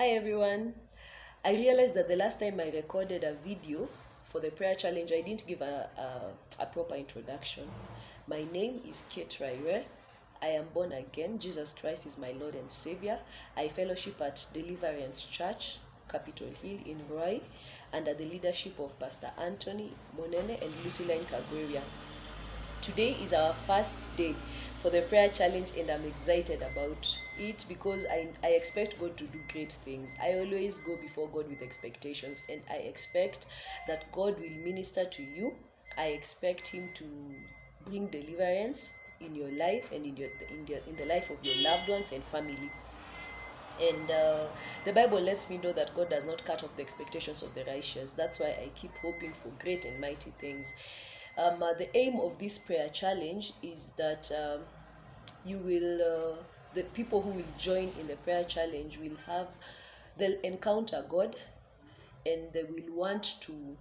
Hi everyone. I realized that the last time I recorded a video for the prayer challenge, I didn't give a proper introduction. My name is Kate Raire. I am born again. Jesus Christ is my Lord and Savior. I fellowship at Deliverance Church, Capitol Hill in Roy, under the leadership of Pastor Anthony Monene and Lucilla Kagweria. Today is our first day for the prayer challenge, and I'm excited about it because I expect God to do great things. I always go before God with expectations, and I expect that God will minister to you. I expect Him to bring deliverance in your life and in the life of your loved ones and family. And the Bible lets me know that God does not cut off the expectations of the righteous. That's why I keep hoping for great and mighty things. The aim of this prayer challenge is that the people who will join in the prayer challenge they'll encounter God, and they will want to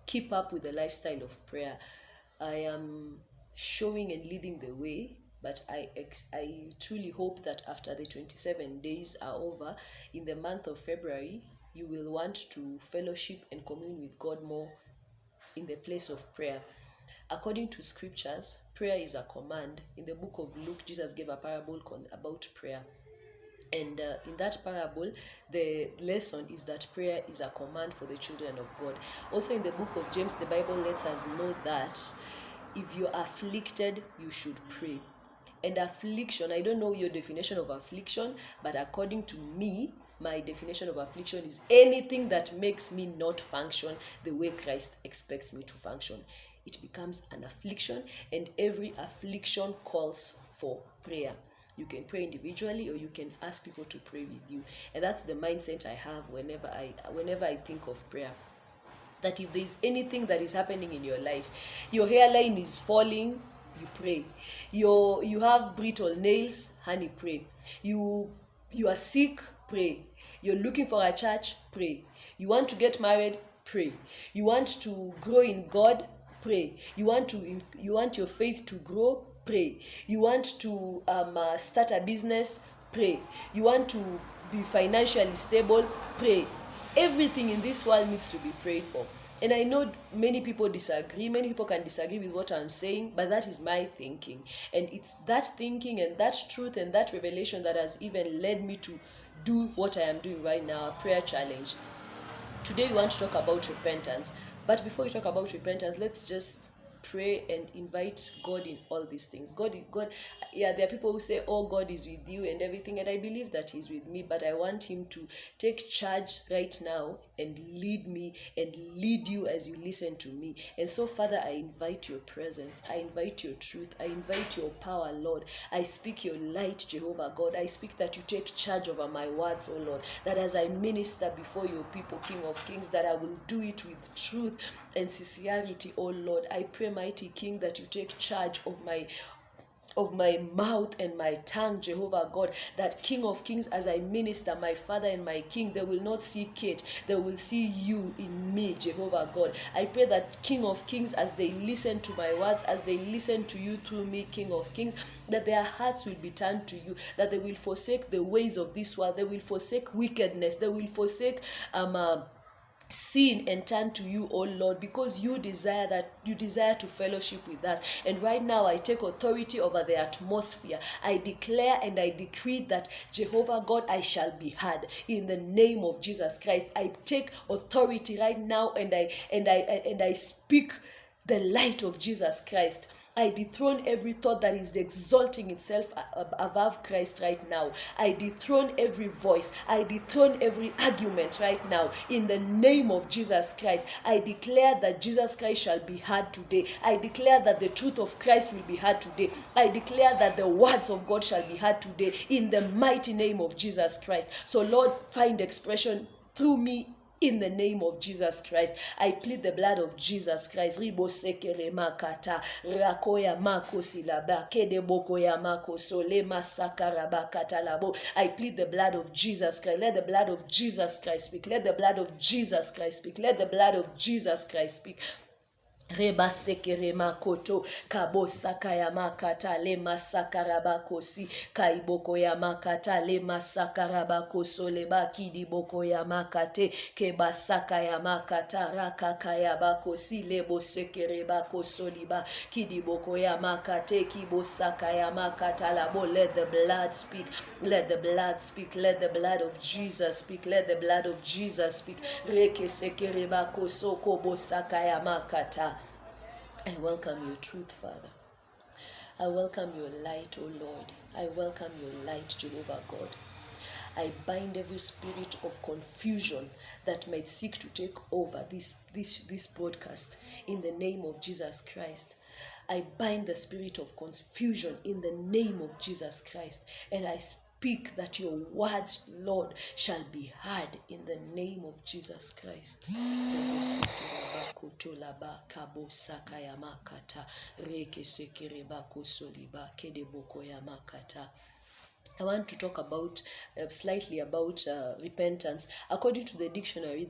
keep up with the lifestyle of prayer. I am showing and leading the way, but I truly hope that after the 27 days are over, in the month of February, you will want to fellowship and commune with God more in the place of prayer. According to scriptures, prayer is a command. In the book of Luke, Jesus gave a parable about prayer. And in that parable, the lesson is that prayer is a command for the children of God. Also, in the book of James, the Bible lets us know that if you're afflicted, you should pray. And affliction, I don't know your definition of affliction, but according to me, my definition of affliction is anything that makes me not function the way Christ expects me to function. It becomes an affliction, and every affliction calls for prayer. You can pray individually, or you can ask people to pray with you. And that's the mindset I have whenever I think of prayer. That if there is anything that is happening in your life, your hairline is falling, you pray. You have brittle nails, honey, pray. You are sick, pray. You're looking for a church, pray. You want to get married, pray. You want to grow in God, pray. You want your faith to grow, pray. You want to start a business, pray. You want to be financially stable, pray. Everything in this world needs to be prayed for. And I know many people disagree. Many people can disagree with what I'm saying, but that is my thinking. And it's that thinking and that truth and that revelation that has even led me to do what I am doing right now, a prayer challenge. Today we want to talk about repentance. But before we talk about repentance, let's just pray and invite God in all these things. God, yeah, there are people who say, oh, God is with you and everything, and I believe that He's with me, but I want Him to take charge right now and lead me and lead you as you listen to me. And so, Father, I invite your presence. I invite your truth. I invite your power, Lord. I speak your light, Jehovah God. I speak that you take charge over my words, oh Lord, that as I minister before your people, King of Kings, that I will do it with truth and sincerity, oh Lord. I pray, mighty King, that you take charge of my mouth and my tongue, Jehovah God, that King of Kings, as I minister, my Father and my King, they will not see Kate, they will see you in me, Jehovah God. I pray that King of Kings, as they listen to my words, as they listen to you through me, King of Kings, that their hearts will be turned to you, that they will forsake the ways of this world, they will forsake wickedness, they will forsake sin and turn to you, oh Lord, because you desire to fellowship with us. And right now I take authority over the atmosphere. I declare and I decree that, Jehovah God, I shall be heard in the name of Jesus Christ. I take authority right now, and I speak the light of Jesus Christ. I dethrone every thought that is exalting itself above Christ right now. I dethrone every voice. I dethrone every argument right now. In the name of Jesus Christ, I declare that Jesus Christ shall be heard today. I declare that the truth of Christ will be heard today. I declare that the words of God shall be heard today in the mighty name of Jesus Christ. So Lord, find expression through me in the name of Jesus Christ. I plead the blood of Jesus Christ. Ribosekere makata rakoya mako silaba kedeboko ya mako sole masakara bakata labo. I plead the blood of Jesus Christ. Let the blood of Jesus Christ speak. Let the blood of Jesus Christ speak. Let the blood of Jesus Christ speak. Reba sekere makoto kabosaka ya makata le masakarabakosi kaiboko ya makata le masakarabakoso le bakidi boko ya makate kebasaka ya makata rakaka ya bakosi le bosekere bakoso liba kidi boko ya makate kibosaka ya makata la bo. Let the blood speak, let the blood speak, let the blood of Jesus speak, let the blood of Jesus speak. Reke sekere bakoso kobosaka ya makata. I welcome your truth, Father. I welcome your light, O Lord. I welcome your light, Jehovah God. I bind every spirit of confusion that might seek to take over this podcast in the name of Jesus Christ. I bind the spirit of confusion in the name of Jesus Christ, and I speak that your words, Lord, shall be heard in the name of Jesus Christ. I want to talk about slightly about repentance. According to the dictionary,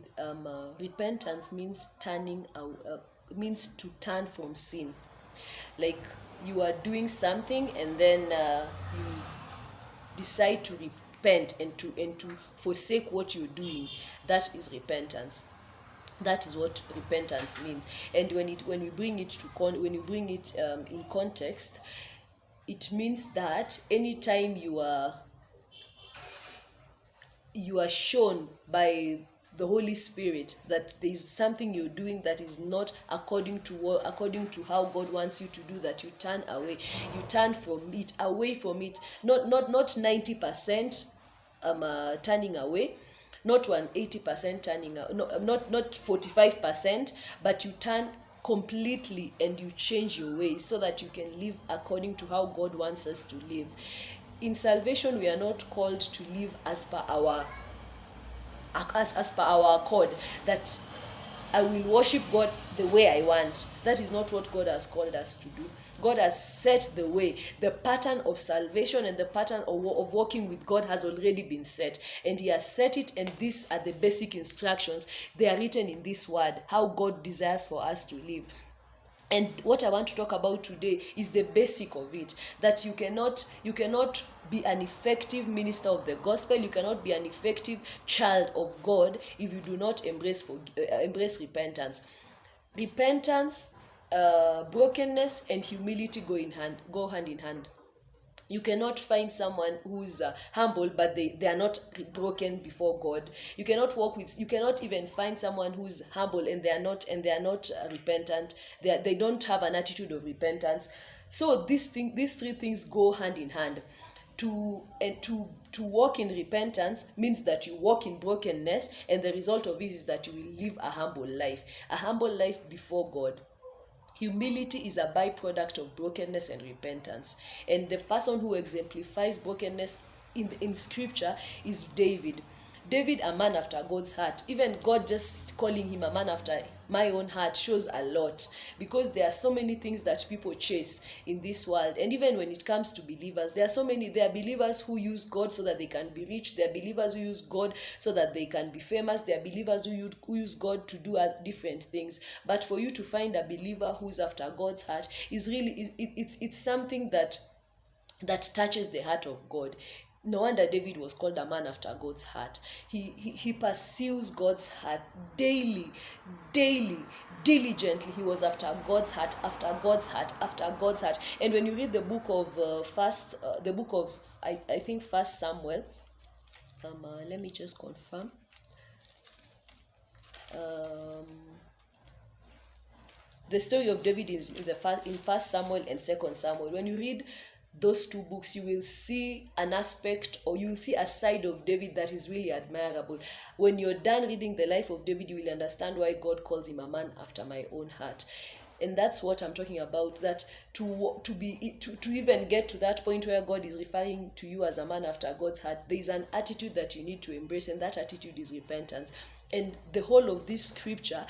repentance means means to turn from sin. Like you are doing something and then you decide to repent and to forsake what you're doing. That is repentance. That is what repentance means. And when we bring it in context, it means that anytime you are shown by the Holy Spirit that there is something you're doing that is not according to how God wants you to do, that you turn away, you turn from it, away from it, not 90% turning away, not 180% turning out, not 45%, but you turn completely and you change your ways so that you can live according to how God wants us to live. In salvation, we are not called to live as per our accord, that I will worship God the way I want. That is not what God has called us to do. God has set the way. The pattern of salvation and the pattern of walking with God has already been set. And He has set it, and these are the basic instructions. They are written in this word, how God desires for us to live. And what I want to talk about today is the basic of it, that you cannot be an effective minister of the gospel, you cannot be an effective child of God if you do not embrace repentance. Repentance, brokenness, and humility go hand in hand. You cannot find someone who's humble but they are not broken before God. You cannot even find someone who's humble and they are not repentant. They don't have an attitude of repentance. So these three things go hand in hand. To walk in repentance means that you walk in brokenness, and the result of it is that you will live a humble life before God. Humility is a byproduct of brokenness and repentance. And the person who exemplifies brokenness in scripture is David. David, a man after God's heart. Even God just calling him a man after my own heart shows a lot, because there are so many things that people chase in this world. And even when it comes to believers, there are believers who use God so that they can be rich. There are believers who use God so that they can be famous. There are believers who use God to do different things. But for you to find a believer who's after God's heart is really, it's something that touches the heart of God. No wonder David was called a man after God's heart. He pursues God's heart daily, diligently. He was after God's heart, after God's heart, after God's heart. And when you read the book of I think First Samuel, let me just confirm. The story of David is in First Samuel and Second Samuel. When you read those two books, you will see an aspect, or you will see a side of David that is really admirable. When you're done reading the life of David, you will understand why God calls him a man after my own heart. And that's what I'm talking about, that to even get to that point where God is referring to you as a man after God's heart, there is an attitude that you need to embrace, and that attitude is repentance. And the whole of this scripture,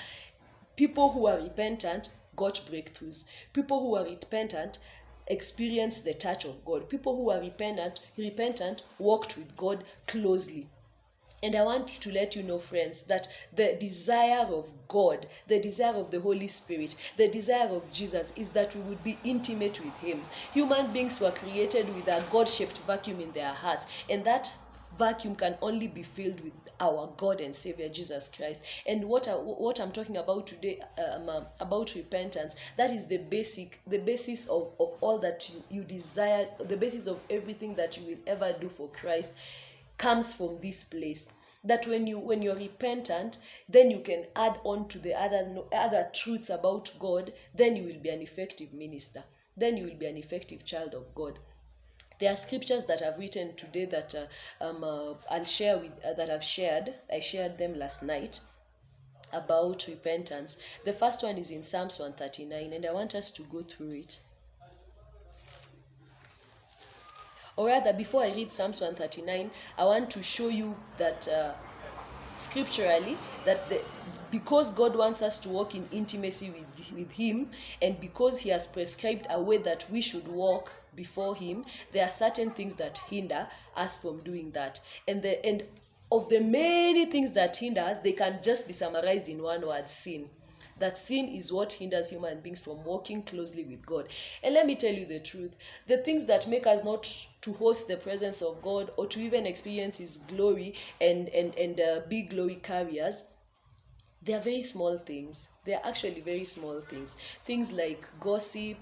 people who are repentant got breakthroughs. People who are repentant experience the touch of God. People who are repentant walked with God closely. And I want to let you know, friends, that the desire of God, the desire of the Holy Spirit, the desire of Jesus is that we would be intimate with Him. Human beings were created with a God-shaped vacuum in their hearts, and that vacuum can only be filled with our God and Savior Jesus Christ. And what I'm talking about today, about repentance, that is the basis of all that you desire, the basis of everything that you will ever do for Christ comes from this place. That when you're repentant, then you can add on to the other truths about God. Then you will be an effective minister, then you will be an effective child of God. There are scriptures that I've written today that I'll share with that I've shared. I shared them last night about repentance. The first one is in Psalms 139, and I want us to go through it. Or rather, before I read Psalms 139, I want to show you that scripturally, that because God wants us to walk in intimacy with Him, and because He has prescribed a way that we should walk before Him, there are certain things that hinder us from doing that. And of the many things that hinder us, they can just be summarized in one word: sin. That sin is what hinders human beings from walking closely with God. And let me tell you the truth. The things that make us not to host the presence of God or to even experience His glory and be glory carriers, they are very small things. They are actually very small things. Things like gossip,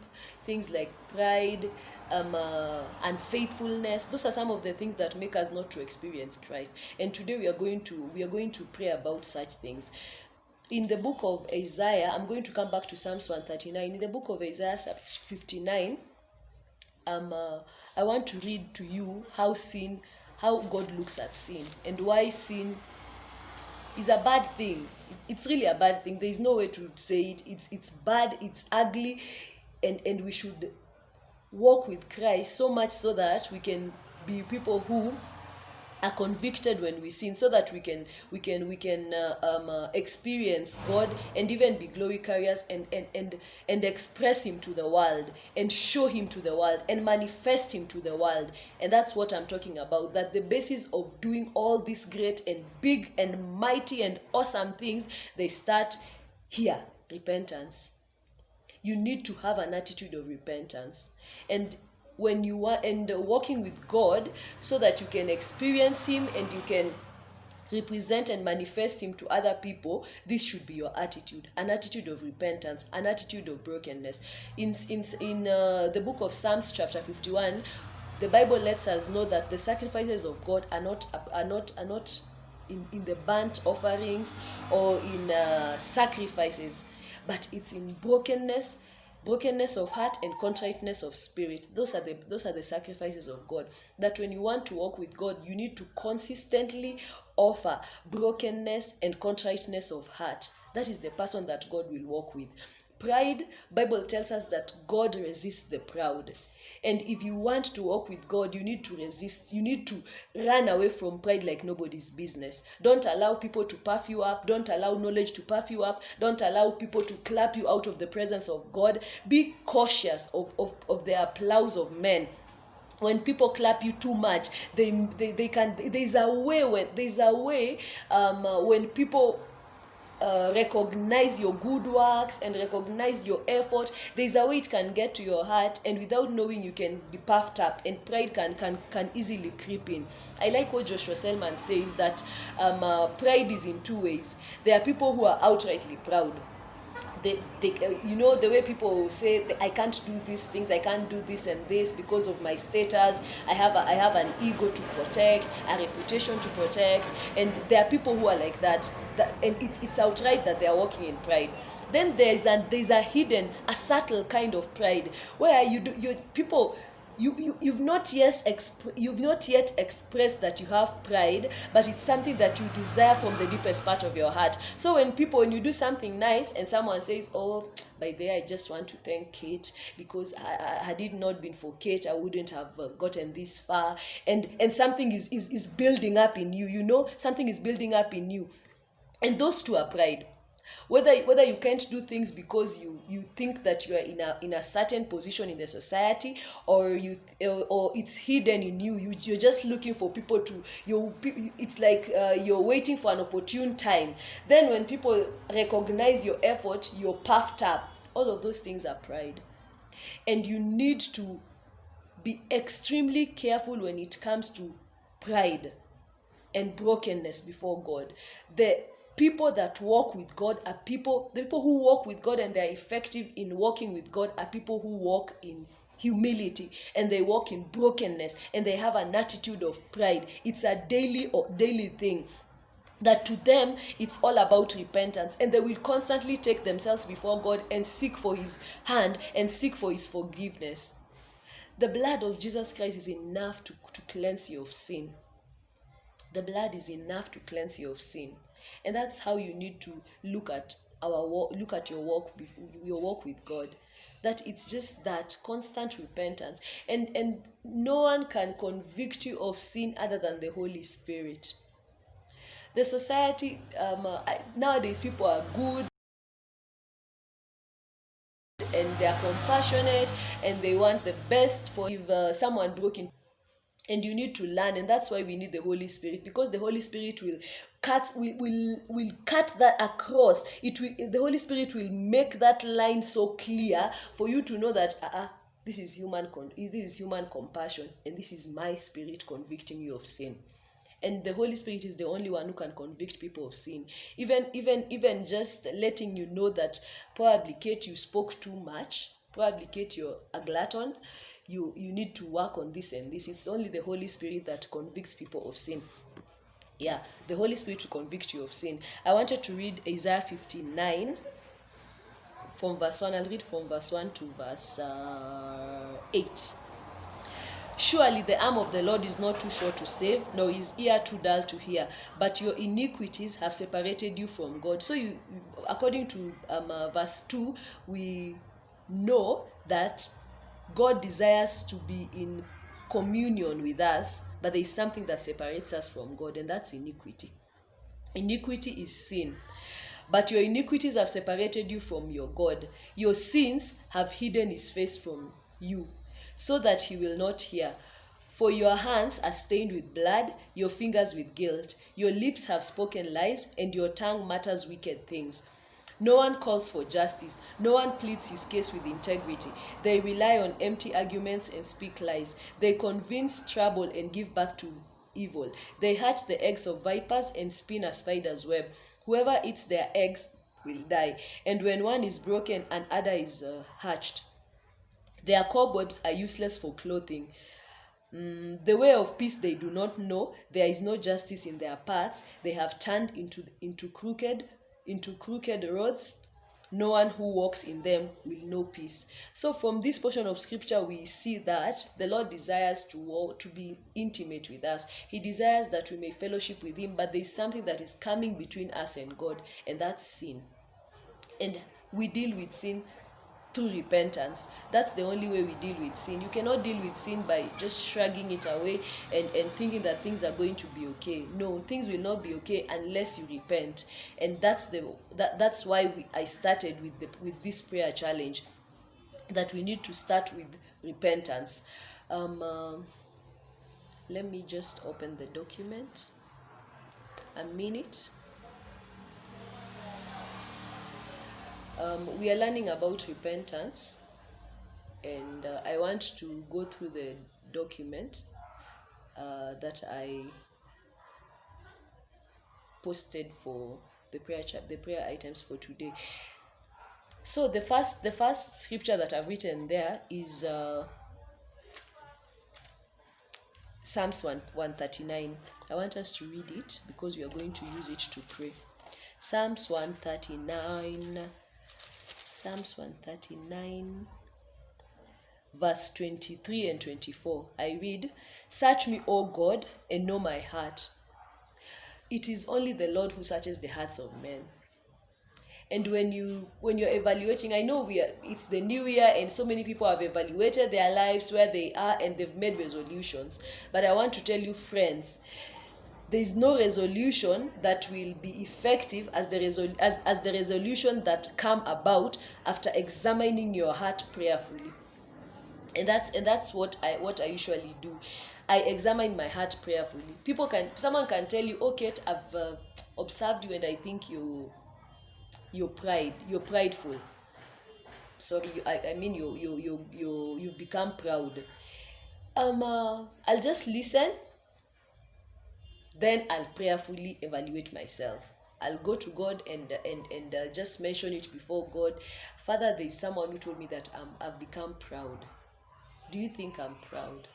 things like pride, unfaithfulness. Those are some of the things that make us not to experience Christ. And today we are going to pray about such things. In the book of Isaiah, I'm going to come back to Psalms 139. In the book of Isaiah 59, I want to read to you how God looks at sin, and why sin is a bad thing. It's really a bad thing. There is no way to say it. It's bad, it's ugly, and we should walk with Christ so much so that we can be people who are convicted when we sin, so that we can experience God and even be glory carriers and express Him to the world and show Him to the world and manifest Him to the world. And that's what I'm talking about, that the basis of doing all these great and big and mighty and awesome things, they start here: repentance. You need to have an attitude of repentance. And when you are walking with God, so that you can experience Him and you can represent and manifest Him to other people, this should be your attitude: an attitude of repentance, an attitude of brokenness. In the book of Psalms chapter 51, the Bible lets us know that the sacrifices of God are not in the burnt offerings or in sacrifices, but it's in brokenness of heart and contriteness of spirit. Those are the sacrifices of God. That when you want to walk with God, you need to consistently offer brokenness and contriteness of heart. That is the person that God will walk with. Pride, Bible tells us that God resists the proud. And if you want to walk with God, you need to resist. You need to run away from pride like nobody's business. Don't allow people to puff you up. Don't allow knowledge to puff you up. Don't allow people to clap you out of the presence of God. Be cautious of the applause of men. When people clap you too much, they can. There's a way when people recognize your good works and recognize your effort, there's a way it can get to your heart, and without knowing, you can be puffed up, and pride can easily creep in. I like what Joshua Selman says, that pride is in two ways. There are people who are outrightly proud. They the way people say, I can't do these things, I can't do this and this because of my status. I have an ego to protect, a reputation to protect, and there are people who are like that, and it's outright that they are walking in pride. Then there's a hidden, a subtle kind of pride where you've not yet expressed that you have pride, but it's something that you desire from the deepest part of your heart. So when you do something nice and someone says, oh, by the way, I just want to thank Kate, because had it not been for Kate, I wouldn't have gotten this far, and something is building up in you, something is building up in you, and those two are pride. Whether you can't do things because you think that you are in a certain position in the society, or or it's hidden in you're just looking for people to it's like you're waiting for an opportune time. Then when people recognize your effort, you're puffed up. All of those things are pride. And you need to be extremely careful when it comes to pride and brokenness before God. The people that walk with God are the people who walk with God and they're effective in walking with God are people who walk in humility, and they walk in brokenness, and they have an attitude of pride. It's a daily thing, that to them it's all about repentance, and they will constantly take themselves before God and seek for his hand and seek for his forgiveness. The blood of Jesus Christ is enough to cleanse you of sin. The blood is enough to cleanse you of sin. And that's how you need to look at your walk with God. That it's just that constant repentance. And no one can convict you of sin other than the Holy Spirit. The society, nowadays people are good and they are compassionate and they want the best for if someone broke in. And you need to learn, and that's why we need the Holy Spirit, because the Holy Spirit will cut that across. The Holy Spirit will make that line so clear for you to know that this is human compassion, and this is my spirit convicting you of sin. And the Holy Spirit is the only one who can convict people of sin. Even just letting you know that probably, Kate, you spoke too much. Probably, Kate, you're a glutton. You need to work on this and this. It's only the Holy Spirit that convicts people of sin. Yeah, the Holy Spirit will convict you of sin. I wanted to read Isaiah 59 from verse 1. I'll read from verse 1 to verse 8. Surely the arm of the Lord is not too short to save, nor his ear too dull to hear. But your iniquities have separated you from God. So according to verse 2, we know that God desires to be in communion with us, but there is something that separates us from God, and that's iniquity. Iniquity is sin. But your iniquities have separated you from your God. Your sins have hidden his face from you, so that he will not hear. For your hands are stained with blood, your fingers with guilt. Your lips have spoken lies, and your tongue mutters wicked things. No one calls for justice. No one pleads his case with integrity. They rely on empty arguments and speak lies. They convince trouble and give birth to evil. They hatch the eggs of vipers and spin a spider's web. Whoever eats their eggs will die. And when one is broken, another is hatched. Their cobwebs are useless for clothing. The way of peace they do not know. There is no justice in their paths. They have turned into crooked roads. No one who walks in them will know peace. So from this portion of scripture, we see that the Lord desires to be intimate with us. He desires that we may fellowship with him, but there is something that is coming between us and God, and that's sin. And we deal with sin through repentance. That's the only way we deal with sin. You cannot deal with sin by just shrugging it away and thinking that things are going to be okay. No, things will not be okay unless you repent. And that's why I started with this prayer challenge, that we need to start with repentance. Let me just open the document. A minute. We are learning about repentance, and I want to go through the document that I posted for the prayer items for today. So the first scripture that I've written there is Psalms 139. I want us to read it because we are going to use it to pray. Psalms 139, verse 23 and 24. I read, "Search me, O God, and know my heart. It is only the Lord who searches the hearts of men." And when you're evaluating, I know it's the new year and so many people have evaluated their lives, where they are, and they've made resolutions. But I want to tell you, friends, there is no resolution that will be effective as the resolution that come about after examining your heart prayerfully. And that's what I usually do. I examine my heart prayerfully. Someone can tell you, okay, I've observed you and I think you're prideful. Sorry, I mean you've become proud. I'll just listen, then I'll prayerfully evaluate myself. I'll go to God and just mention it before God. Father, there is someone who told me that I've become proud. Do you think I'm proud?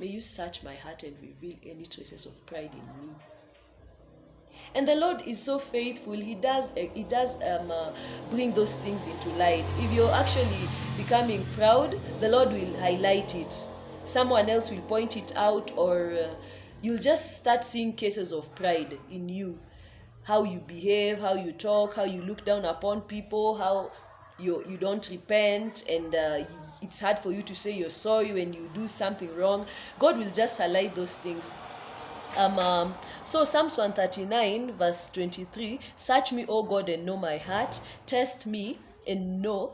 May you search my heart and reveal any traces of pride in me. And the Lord is so faithful. He does bring those things into light. If you're actually becoming proud, the Lord will highlight it. Someone else will point it out, or you'll just start seeing cases of pride in you. How you behave, how you talk, how you look down upon people, how you don't repent, and it's hard for you to say you're sorry when you do something wrong. God will just highlight those things. So Psalms 139 verse 23, search me, O God, and know my heart. Test me and know.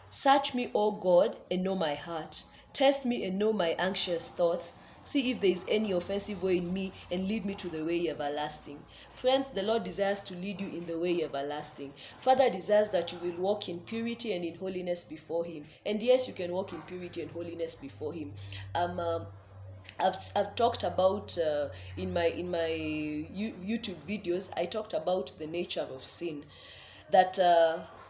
Search me, O God, and know my heart. Test me and know my anxious thoughts. See if there is any offensive way in me, and lead me to the way everlasting. Friends, the Lord desires to lead you in the way everlasting. Father desires that you will walk in purity and in holiness before Him. And yes, you can walk in purity and holiness before Him. I've talked about in my YouTube videos. I talked about the nature of sin. That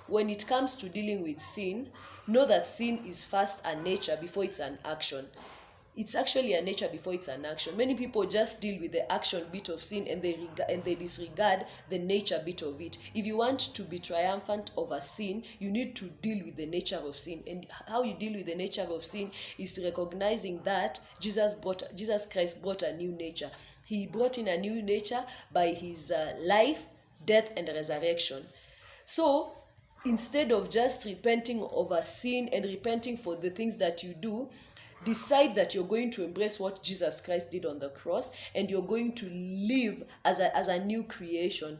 when it comes to dealing with sin, know that sin is first a nature before it's an action. It's actually a nature before it's an action. Many people just deal with the action bit of sin, and they disregard the nature bit of it. If you want to be triumphant over sin, you need to deal with the nature of sin. And how you deal with the nature of sin is recognizing that Jesus Christ brought a new nature. He brought in a new nature by His life, death, and resurrection. So instead of just repenting over sin and repenting for the things that you do, decide that you're going to embrace what Jesus Christ did on the cross, and you're going to live as a new creation.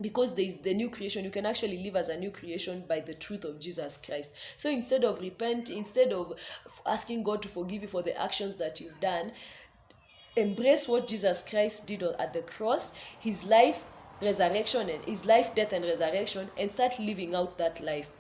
Because there is the new creation, you can actually live as a new creation by the truth of Jesus Christ. So instead of asking God to forgive you for the actions that you've done, embrace what Jesus Christ did at the cross, His life, resurrection, and His life, death, and resurrection, and start living out that life.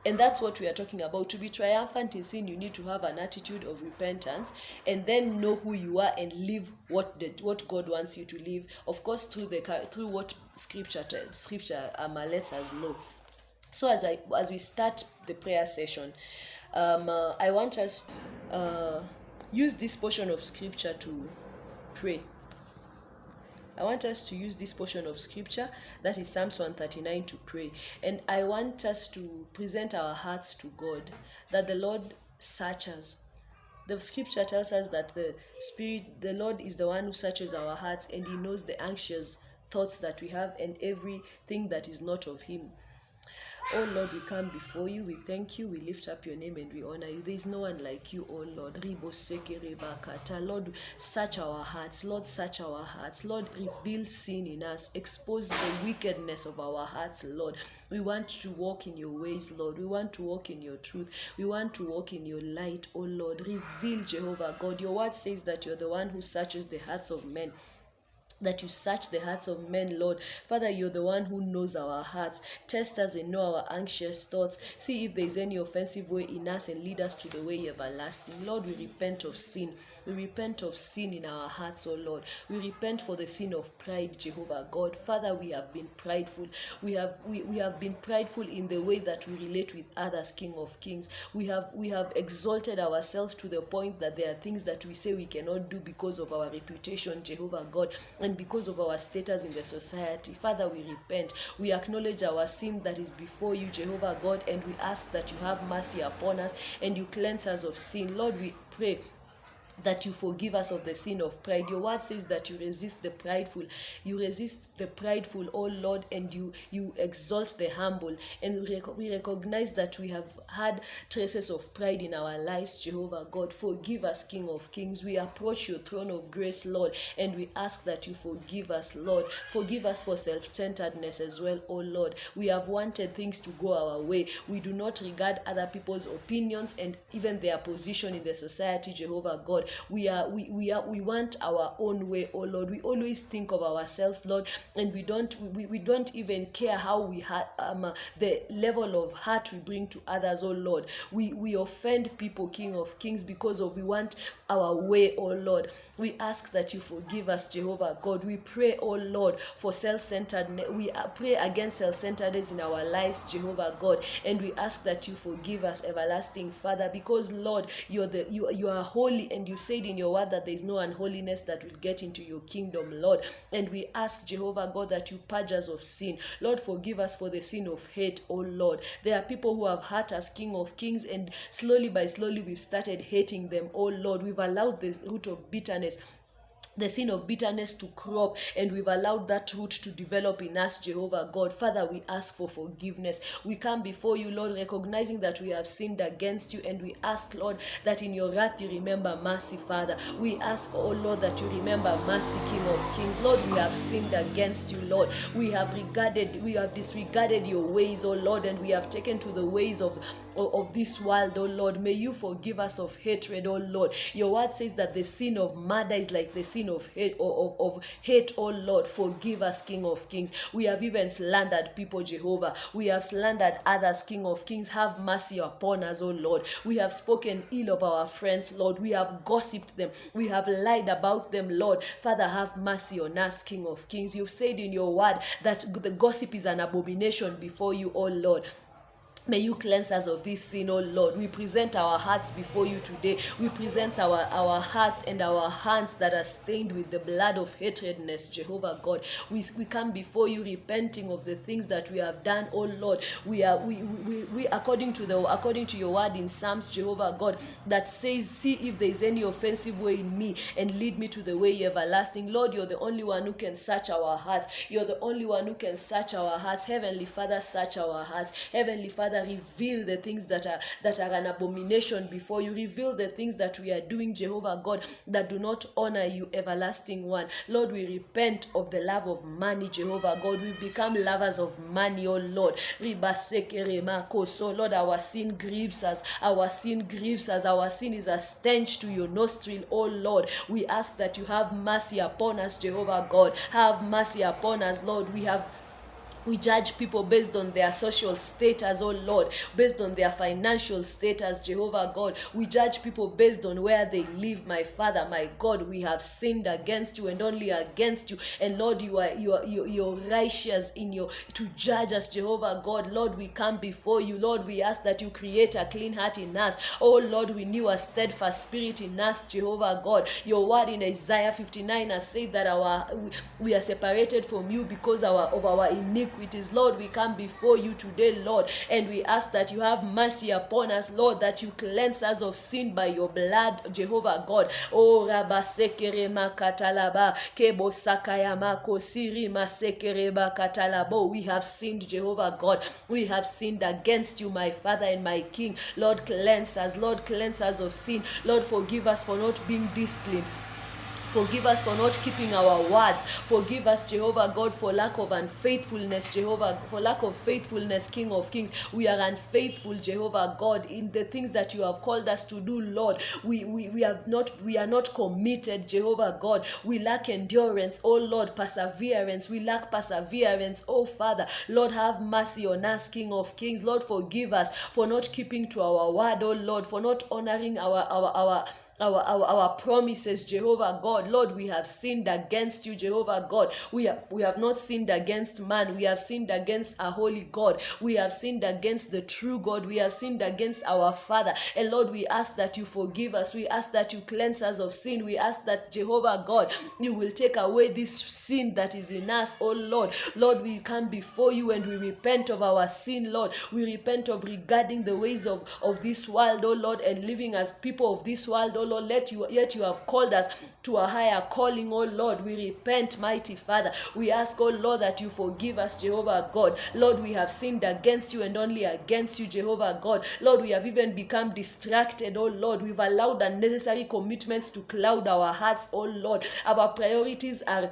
And that's what we are talking about. To be triumphant in sin, you need to have an attitude of repentance, and then know who you are and live what God wants you to live. Of course, through what Scripture lets us know. So as we start the prayer session, I want us use this portion of Scripture to pray. I want us to use this portion of Scripture, that is Psalms 139, to pray. And I want us to present our hearts to God, that the Lord searches. The Scripture tells us that the Lord is the one who searches our hearts, and He knows the anxious thoughts that we have and everything that is not of Him. Oh Lord, we come before you, we thank you, we lift up your name and we honor you. There is no one like you, oh Lord. Lord, search our hearts. Lord, search our hearts. Lord, reveal sin in us. Expose the wickedness of our hearts, Lord. We want to walk in your ways, Lord. We want to walk in your truth. We want to walk in your light, oh Lord. Reveal, Jehovah God. Your word says that you're the one who searches the hearts of men. That you search the hearts of men, Lord. Father, you're the one who knows our hearts. Test us and know our anxious thoughts. See if there is any offensive way in us and lead us to the way everlasting. Lord, we repent of sin. We repent of sin in our hearts, oh Lord. We repent for the sin of pride, Jehovah God. Father, we have been prideful. We have been prideful in the way that we relate with others, King of Kings. We have exalted ourselves to the point that there are things that we say we cannot do because of our reputation, Jehovah God, and because of our status in the society. Father, we repent. We acknowledge our sin that is before you, Jehovah God, and we ask that you have mercy upon us and you cleanse us of sin. Lord, we pray that you forgive us of the sin of pride. Your word says that you resist the prideful. You resist the prideful, oh Lord, and you exalt the humble. And we recognize that we have had traces of pride in our lives, Jehovah God. Forgive us, King of Kings. We approach your throne of grace, Lord, and we ask that you forgive us, Lord. Forgive us for self-centeredness as well, oh Lord. We have wanted things to go our way. We do not regard other people's opinions and even their position in the society, Jehovah God. We want our own way, oh Lord. We always think of ourselves, Lord, and we don't even care how the level of hurt we bring to others, oh Lord. We offend people, King of Kings, because of we want our way, oh Lord. We ask that you forgive us, Jehovah God. We pray, oh Lord, for self-centeredness. We pray against self-centeredness in our lives, Jehovah God, and we ask that you forgive us, everlasting Father, because Lord, you are holy, and you said in your word that there is no unholiness that will get into your kingdom, Lord. And we ask, Jehovah God, that you purge us of sin. Lord, forgive us for the sin of hate, oh Lord. There are people who have hurt us, King of Kings, and slowly by slowly we've started hating them, oh Lord. We've allowed the root of bitterness, the sin of bitterness, to crop, and we've allowed that root to develop in us, Jehovah God. Father, we ask for forgiveness. We come before you, Lord, recognizing that we have sinned against you, and we ask, Lord, that in your wrath you remember mercy, Father. We ask, oh Lord, that you remember mercy, King of Kings. Lord, we have sinned against you, Lord. We have disregarded your ways, oh Lord, and we have taken to the ways of this world, oh Lord. May you forgive us of hatred, oh Lord. Your word says that the sin of murder is like the sin of hate, oh Lord. Forgive us, King of Kings. We have even slandered people, Jehovah. We have slandered others, King of Kings. Have mercy upon us, oh Lord. We have spoken ill of our friends, Lord. We have gossiped them. We have lied about them, Lord. Father, have mercy on us, King of Kings. You've said in your word that the gossip is an abomination before you, oh Lord. May you cleanse us of this sin, oh Lord. We present our hearts before you today. We present our hearts and our hands that are stained with the blood of hatredness, Jehovah God. We come before you repenting of the things that we have done, oh Lord. We according to your word in Psalms, Jehovah God, that says, see if there is any offensive way in me and lead me to the way everlasting. Lord, you're the only one who can search our hearts. You're the only one who can search our hearts. Heavenly Father, search our hearts. Heavenly Father, reveal the things that are an abomination before you. Reveal the things that we are doing, Jehovah God, that do not honor you, everlasting one. Lord, we repent of the love of money, Jehovah God. We've become lovers of money, oh Lord. So Lord, our sin grieves us. Our sin grieves us. Our sin is a stench to your nostril, oh Lord. We ask that you have mercy upon us, Jehovah God. Have mercy upon us, Lord. We judge people based on their social status, oh Lord, based on their financial status, Jehovah God. We judge people based on where they live, my Father, my God. We have sinned against you and only against you. And Lord, you're righteous to judge us, Jehovah God. Lord, we come before you. Lord, we ask that you create a clean heart in us. Oh Lord, renew a steadfast spirit in us, Jehovah God. Your word in Isaiah 59 has said that we are separated from you because of our iniquity. Lord, we come before you today, Lord, and we ask that you have mercy upon us, Lord, that you cleanse us of sin by your blood, Jehovah God. Oh, Rabasekere Makatalaba, Kebo Sakayama Kosiri Masekere Bakatalabo. We have sinned, Jehovah God. We have sinned against you, my Father and my King. Lord, cleanse us. Lord, cleanse us of sin. Lord, forgive us for not being disciplined. Forgive us for not keeping our words. Forgive us, Jehovah God, for lack of unfaithfulness, Jehovah, for lack of faithfulness, King of Kings. We are unfaithful, Jehovah God, in the things that you have called us to do, Lord. We are not committed, Jehovah God. We lack endurance, oh Lord, perseverance. We lack perseverance, oh Father. Lord, have mercy on us, King of Kings. Lord, forgive us for not keeping to our word, oh Lord, for not honoring our promises, Jehovah God. Lord, we have sinned against you, Jehovah God. We have not sinned against man. We have sinned against a holy God. We have sinned against the true God. We have sinned against our Father. And Lord, we ask that you forgive us. We ask that you cleanse us of sin. We ask that, Jehovah God, you will take away this sin that is in us, oh Lord. Lord, we come before you and we repent of our sin, Lord. We repent of regarding the ways of this world, oh Lord, and living as people of this world, oh Lord, yet you have called us to a higher calling, oh Lord. We repent, mighty Father. We ask, oh Lord, that you forgive us, Jehovah God. Lord, we have sinned against you and only against you, Jehovah God. Lord, we have even become distracted, oh Lord. We've allowed unnecessary commitments to cloud our hearts, oh Lord. Our priorities are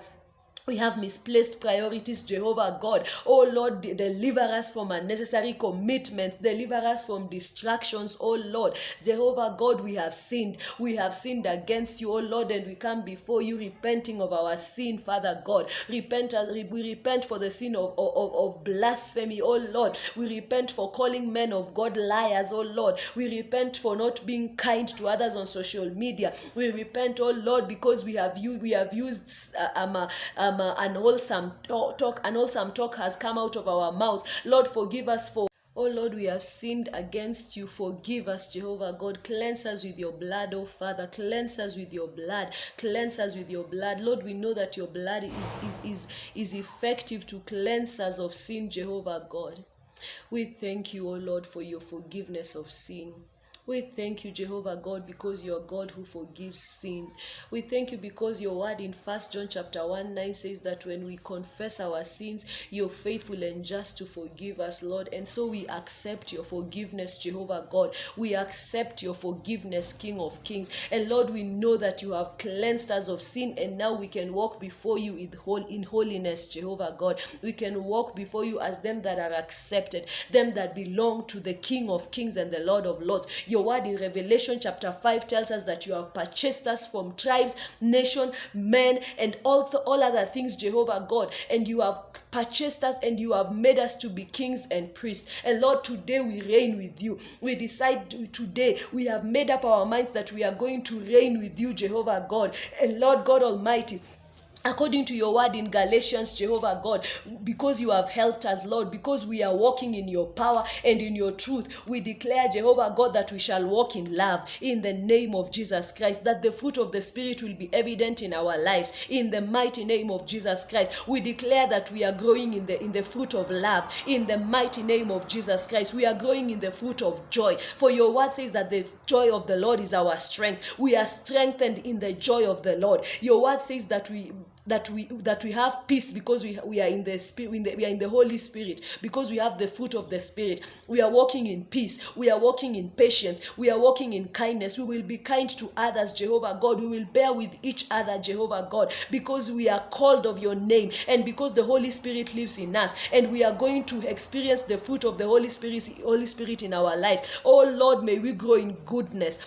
We have misplaced priorities, Jehovah God. Oh Lord, deliver us from unnecessary commitments. Deliver us from distractions, oh Lord. Jehovah God, we have sinned. We have sinned against you, oh Lord, and we come before you repenting of our sin, Father God. We repent for the sin of blasphemy, oh Lord. We repent for calling men of God liars, oh Lord. We repent for not being kind to others on social media. We repent, oh Lord, because we have used unwholesome talk has come out of our mouths. Lord, forgive us for Oh Lord, we have sinned against you. Forgive us, Jehovah God. Cleanse us with your blood, oh Father. Cleanse us with your blood. Cleanse us with your blood. Lord, we know that your blood is effective to cleanse us of sin, Jehovah God. We thank you, oh Lord, for your forgiveness of sin. We thank you, Jehovah God, because you are God who forgives sin. We thank you because your word in 1 John chapter 1:9 says that when we confess our sins, you're faithful and just to forgive us, Lord. And so we accept your forgiveness, Jehovah God. We accept your forgiveness, King of Kings. And Lord, we know that you have cleansed us of sin, and now we can walk before you in holiness, Jehovah God. We can walk before you as them that are accepted, them that belong to the King of Kings and the Lord of Lords. Your word in Revelation chapter 5 tells us that you have purchased us from tribes, nation, men, and all other things, Jehovah God. And you have purchased us and you have made us to be kings and priests. And Lord, today we reign with you. We decide today, we have made up our minds that we are going to reign with you, Jehovah God. And Lord God Almighty, according to your word in Galatians, Jehovah God, because you have helped us, Lord, because we are walking in your power and in your truth, we declare, Jehovah God, that we shall walk in love in the name of Jesus Christ, that the fruit of the Spirit will be evident in our lives in the mighty name of Jesus Christ. We declare that we are growing in the fruit of love in the mighty name of Jesus Christ. We are growing in the fruit of joy, for your word says that the joy of the Lord is our strength. We are strengthened in the joy of the Lord. Your word says that we have peace because we are in the spirit, we are in the Holy Spirit, because we have the fruit of the Spirit. We are walking in peace. We are walking in patience. We are walking in kindness. We will be kind to others, Jehovah God. We will bear with each other, Jehovah God, because we are called of your name and because the Holy Spirit lives in us, and we are going to experience the fruit of the Holy Spirit in our lives. Oh Lord, may we grow in goodness,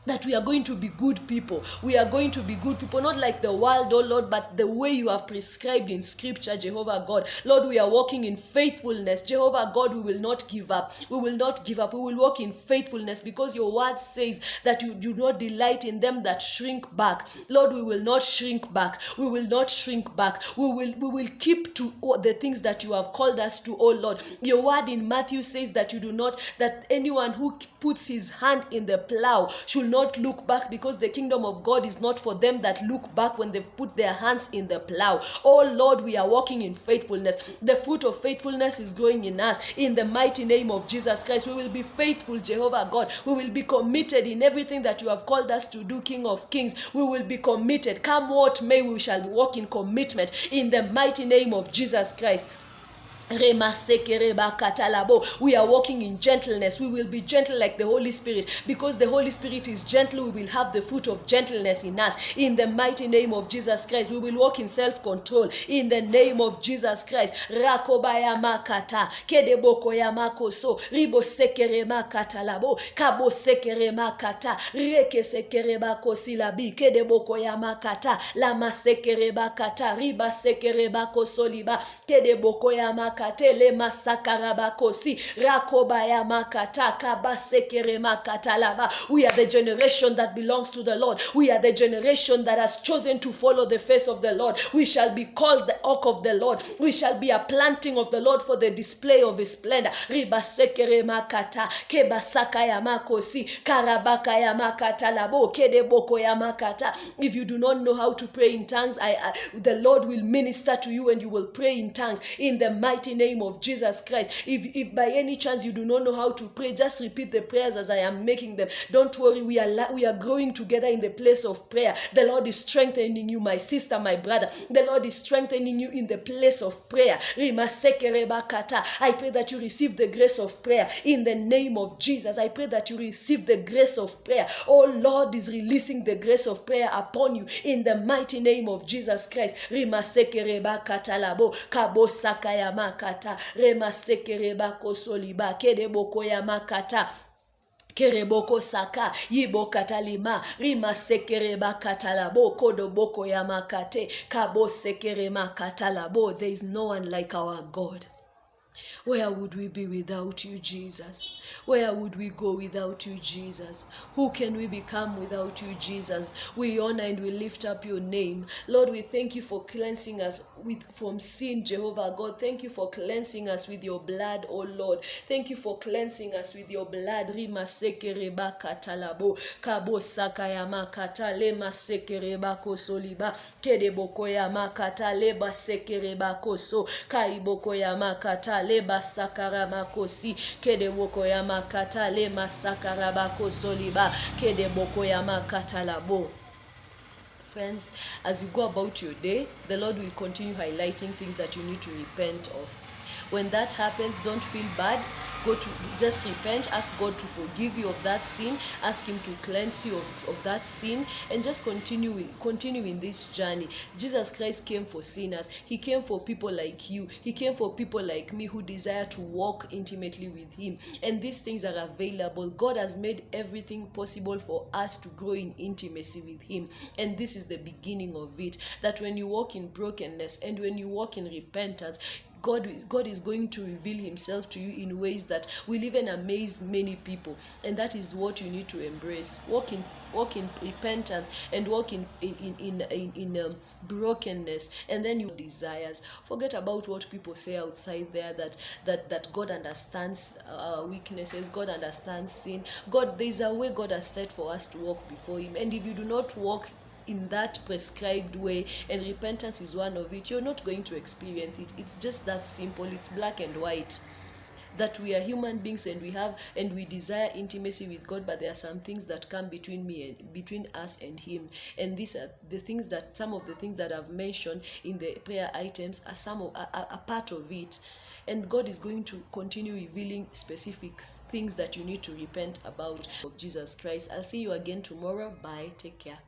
that we are going to be good people. We are going to be good people, not like the world, oh Lord, but the way you have prescribed in Scripture, Jehovah God. Lord, we are walking in faithfulness. Jehovah God, we will not give up. We will not give up. We will walk in faithfulness because your word says that you do not delight in them that shrink back. Lord, we will not shrink back. We will not shrink back. We will keep to the things that you have called us to, oh Lord. Your word in Matthew says that that anyone who puts his hand in the plow should not look back, because the kingdom of God is not for them that look back when they've put their hands in the plow. Oh Lord, we are walking in faithfulness. The fruit of faithfulness is growing in us in the mighty name of Jesus Christ. We will be faithful, Jehovah God. We will be committed in everything that you have called us to do, King of Kings. We will be committed. Come what may, we shall walk in commitment in the mighty name of Jesus Christ. We are walking in gentleness. We will be gentle like the Holy Spirit, because the Holy Spirit is gentle. We will have the fruit of gentleness in us in the mighty name of Jesus Christ. We will walk in self-control in the name of Jesus Christ. Rakobaya makata kedeboko ya makoso ribo sekere makata labo kabo sekere makata reke sekere bako silabi kedeboko ya makata lama sekere bakata riba sekere bako soliba kedeboko ya makata katele masakarabakosi rakobaya makata kabasekere makatalaba. We are the generation that belongs to the Lord. We are the generation that has chosen to follow the face of the Lord. We shall be called the oak of the Lord. We shall be a planting of the Lord for the display of his splendor. Ribasekere makata kebasaka ya makosi karabaka ya makata labo kedeboko ya makata. If you do not know how to pray in tongues, the Lord will minister to you and you will pray in tongues in the mighty mighty name of Jesus Christ. If by any chance you do not know how to pray, just repeat the prayers as I am making them. Don't worry, we are growing together in the place of prayer. The Lord is strengthening you, my sister, my brother. The Lord is strengthening you in the place of prayer. I pray that you receive the grace of prayer in the name of Jesus. I pray that you receive the grace of prayer. Oh, Lord is releasing the grace of prayer upon you in the mighty name of Jesus Christ. Rimasekereba katalabo kabo sakaya makata remasekereba kosoliba kedeboko ya makata kereboko saka yibo katalima rima sekereba katalabo kodoboko ya makate kabo sekerema katalabo. There is no one like our God. Where would we be without you, Jesus? Where would we go without you, Jesus? Who can we become without you, Jesus? We honor and we lift up your name. Lord, we thank you for cleansing us from sin, Jehovah God. Thank you for cleansing us with your blood, oh Lord. Thank you for cleansing us with your blood. Rima sekereba katalabo kabo sakayama kata lema sekereba kosoliba kedeboko ya makata leba sekereba koso kaiboko ya makata leba sakaramakosi kedeboko ya makata lema sakarabakosoliba kedeboko ya makata labo. Friends, as you go about your day, the Lord will continue highlighting things that you need to repent of. When that happens, don't feel bad. Just repent, ask God to forgive you of that sin, ask him to cleanse you of that sin, and just continue in this journey. Jesus Christ came for sinners. He came for people like you. He came for people like me who desire to walk intimately with him. And these things are available. God has made everything possible for us to grow in intimacy with him. And this is the beginning of it. That when you walk in brokenness and when you walk in repentance, God is going to reveal himself to you in ways that will even amaze many people. And that is what you need to embrace. Walk in repentance and walk in brokenness, and then your desires. Forget about what people say outside there, that God understands our weaknesses, God understands sin. There's a way God has set for us to walk before him. And if you do not walk in that prescribed way, and repentance is one of it, you're not going to experience it. It's just that simple. It's black and white. That we are human beings and we desire intimacy with God, but there are some things that come between us and him. And these are some of the things that I've mentioned in the prayer items are part of it. And God is going to continue revealing specific things that you need to repent about of Jesus Christ. I'll see you again tomorrow. Bye. Take care.